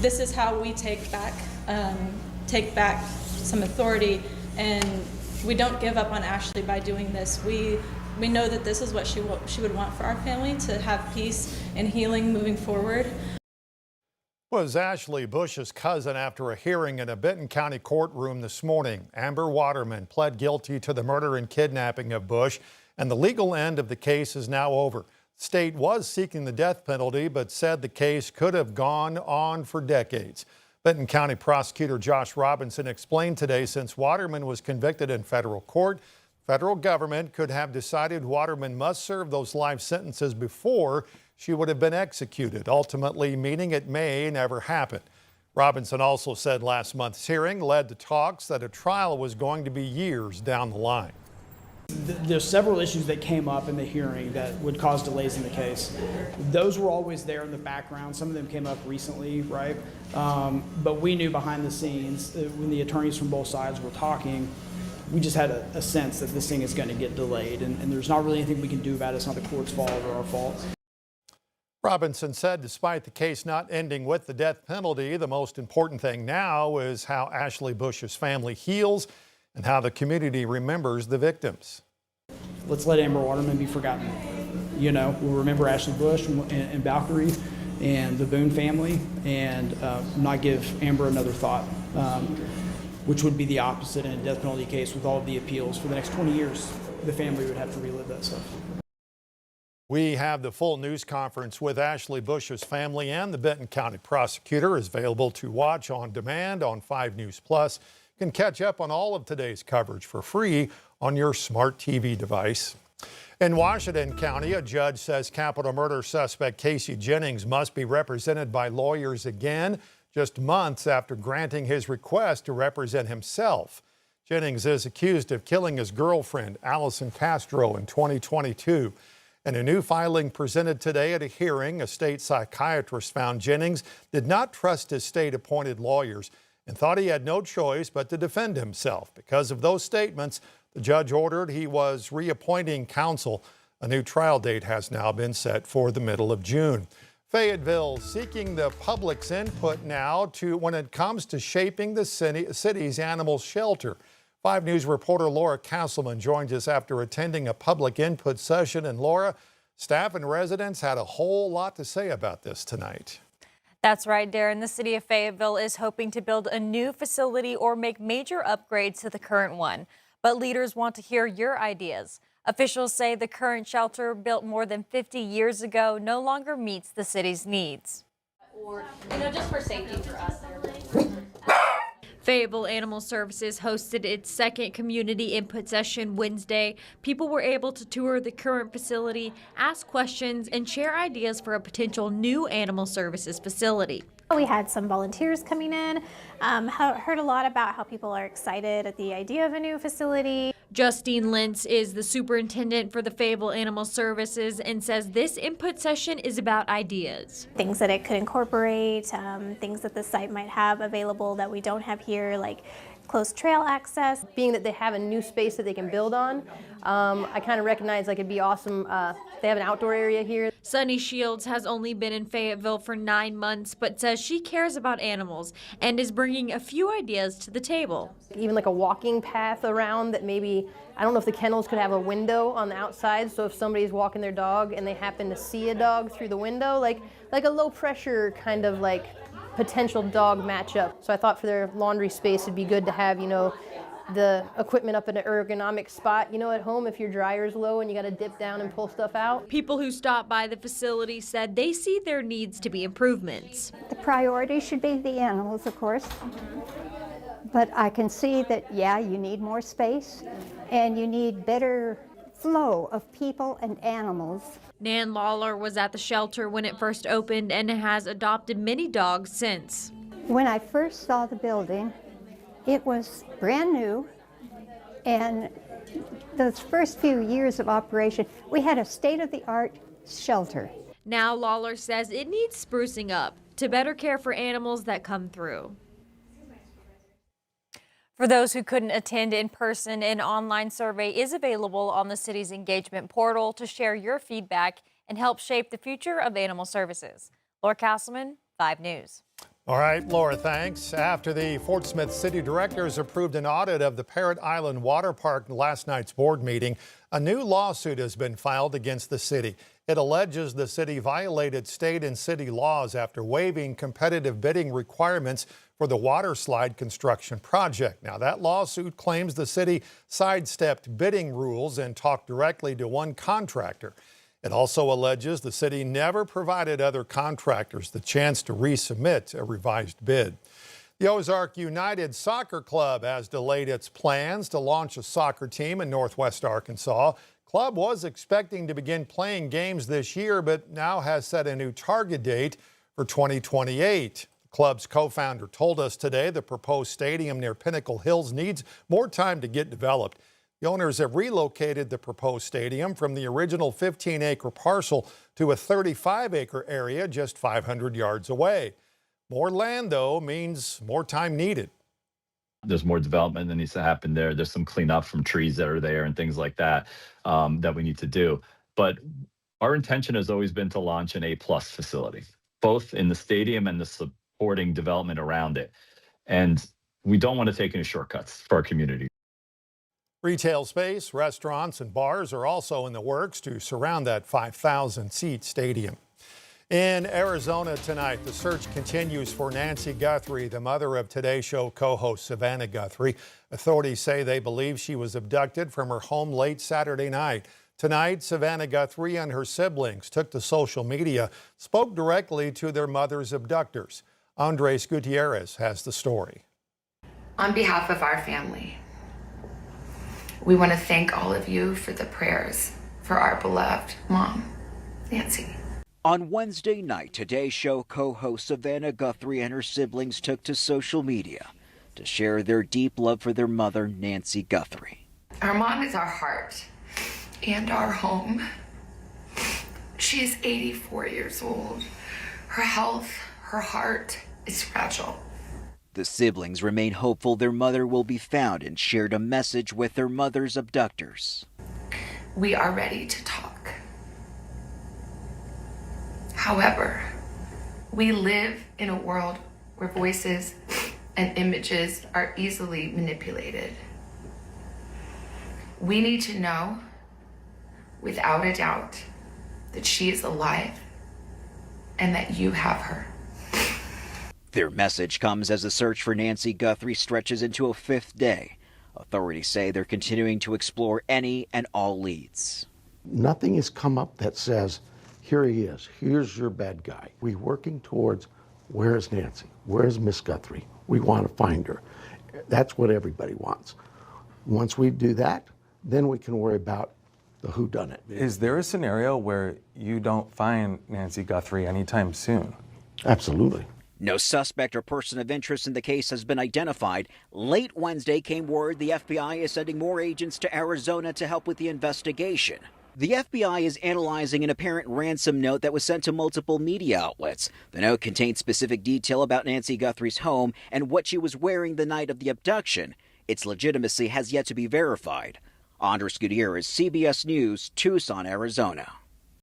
this is how we take back some authority, and we don't give up on Ashley by doing this. We know that this is what she would want for our family, to have peace and healing moving forward. Was Ashley Bush's cousin after a hearing in a Benton County courtroom this morning. Amber Waterman pled guilty to the murder and kidnapping of Bush, and the legal end of the case is now over. The state was seeking the death penalty, but said the case could have gone on for decades. Benton County Prosecutor Josh Robinson explained today, since Waterman was convicted in federal court, federal government could have decided Waterman must serve those life sentences before she would have been executed, ultimately meaning it may never happen. Robinson also said last month's hearing led to talks that a trial was going to be years down the line. There's several issues that came up in the hearing that would cause delays in the case. Those were always there in the background. Some of them came up recently, right? But we knew behind the scenes, when the attorneys from both sides were talking, we just had a sense that this thing is going to get delayed, and there's not really anything we can do about it. It's not the court's fault or our fault. Robinson said despite the case not ending with the death penalty, the most important thing now is how Ashley Bush's family heals and how the community remembers the victims. Let's let Amber Waterman be forgotten. You know, we'll remember Ashley Bush and Valkyrie and the Boone family, and not give Amber another thought, which would be the opposite in a death penalty case. With all of the appeals for the next 20 years, the family would have to relive that stuff. We have the full news conference with Ashley Bush's family and the Benton County prosecutor is available to watch on demand on 5 News Plus. You can catch up on all of today's coverage for free on your smart TV device. In Washington County, a judge says capital murder suspect Casey Jennings must be represented by lawyers again, just months after granting his request to represent himself. Jennings is accused of killing his girlfriend, Allison Castro, in 2022. In a new filing presented today at a hearing, a state psychiatrist found Jennings did not trust his state-appointed lawyers and thought he had no choice but to defend himself. Because of those statements, the judge ordered he was reappointing counsel. A new trial date has now been set for the middle of June. Fayetteville seeking the public's input now when it comes to shaping the city's animal shelter. 5 News reporter Laura Castleman joins us after attending a public input session. And Laura, staff and residents had a whole lot to say about this tonight. That's right, Darren. The city of Fayetteville is hoping to build a new facility or make major upgrades to the current one. But leaders want to hear your ideas. Officials say the current shelter, built more than 50 years ago, no longer meets the city's needs. Or, just for safety for us. Fayetteville Animal Services hosted its second community input session Wednesday. People were able to tour the current facility, ask questions, and share ideas for a potential new animal services facility. We had some volunteers coming in, heard a lot about how people are excited at the idea of a new facility. Justine Lentz is the superintendent for the Fayetteville Animal Services and says this input session is about ideas. Things that it could incorporate, things that the site might have available that we don't have here, like close trail access. Being that they have a new space that they can build on, I kind of recognize like it'd be awesome if they have an outdoor area here. Sunny Shields has only been in Fayetteville for 9 months, but says she cares about animals and is bringing a few ideas to the table. Even like a walking path around that maybe, I don't know if the kennels could have a window on the outside, so if somebody's walking their dog and they happen to see a dog through the window, like a low pressure kind of like potential dog matchup. So I thought for their laundry space it'd be good to have, the equipment up in an ergonomic spot. At home if your dryer's low and you got to dip down and pull stuff out. People who stopped by the facility said they see there needs to be improvements. The priority should be the animals, of course. But I can see that, yeah, you need more space and you need better flow of people and animals. Nan Lawler was at the shelter when it first opened and has adopted many dogs since. When I first saw the building, it was brand new, and those first few years of operation, we had a state-of-the-art shelter. Now Lawler says it needs sprucing up to better care for animals that come through. For those who couldn't attend in person, an online survey is available on the city's engagement portal to share your feedback and help shape the future of animal services. Laura Castleman, 5 News. All right, Laura, thanks. After the Fort Smith City Directors approved an audit of the Parrot Island Water Park in last night's board meeting, a new lawsuit has been filed against the city. It alleges the city violated state and city laws after waiving competitive bidding requirements for the water slide construction project. Now, that lawsuit claims the city sidestepped bidding rules and talked directly to one contractor. It also alleges the city never provided other contractors the chance to resubmit a revised bid. The Ozark United Soccer Club has delayed its plans to launch a soccer team in Northwest Arkansas. Club was expecting to begin playing games this year, but now has set a new target date for 2028. The club's co-founder told us today the proposed stadium near Pinnacle Hills needs more time to get developed. The owners have relocated the proposed stadium from the original 15-acre parcel to a 35-acre area just 500 yards away. More land, though, means more time needed. There's more development that needs to happen there. There's some cleanup from trees that are there and things like that that we need to do. But our intention has always been to launch an A+ facility, both in the stadium and the supporting development around it. And we don't want to take any shortcuts for our community. Retail space, restaurants, and bars are also in the works to surround that 5,000-seat stadium. In Arizona tonight, the search continues for Nancy Guthrie, the mother of Today Show co-host Savannah Guthrie. Authorities say they believe she was abducted from her home late Saturday night. Tonight, Savannah Guthrie and her siblings took to social media, spoke directly to their mother's abductors. Andres Gutierrez has the story. On behalf of our family, we want to thank all of you for the prayers for our beloved mom, Nancy. On Wednesday night, Today Show co-host Savannah Guthrie and her siblings took to social media to share their deep love for their mother, Nancy Guthrie. Our mom is our heart and our home. She is 84 years old. Her health, her heart is fragile. The siblings remain hopeful their mother will be found and shared a message with their mother's abductors. We are ready to talk. However, we live in a world where voices and images are easily manipulated. We need to know, without a doubt, that she is alive and that you have her. Their message comes as the search for Nancy Guthrie stretches into a 5th day. Authorities say they're continuing to explore any and all leads. Nothing has come up that says, here he is, here's your bad guy. We're working towards, where is Nancy? Where is Miss Guthrie? We want to find her. That's what everybody wants. Once we do that, then we can worry about the whodunit. Is there a scenario where you don't find Nancy Guthrie anytime soon? Absolutely. No suspect or person of interest in the case has been identified. Late Wednesday came word the FBI is sending more agents to Arizona to help with the investigation. The FBI is analyzing an apparent ransom note that was sent to multiple media outlets. The note contained specific detail about Nancy Guthrie's home and what she was wearing the night of the abduction. Its legitimacy has yet to be verified. Andres Gutierrez, CBS News, Tucson, Arizona.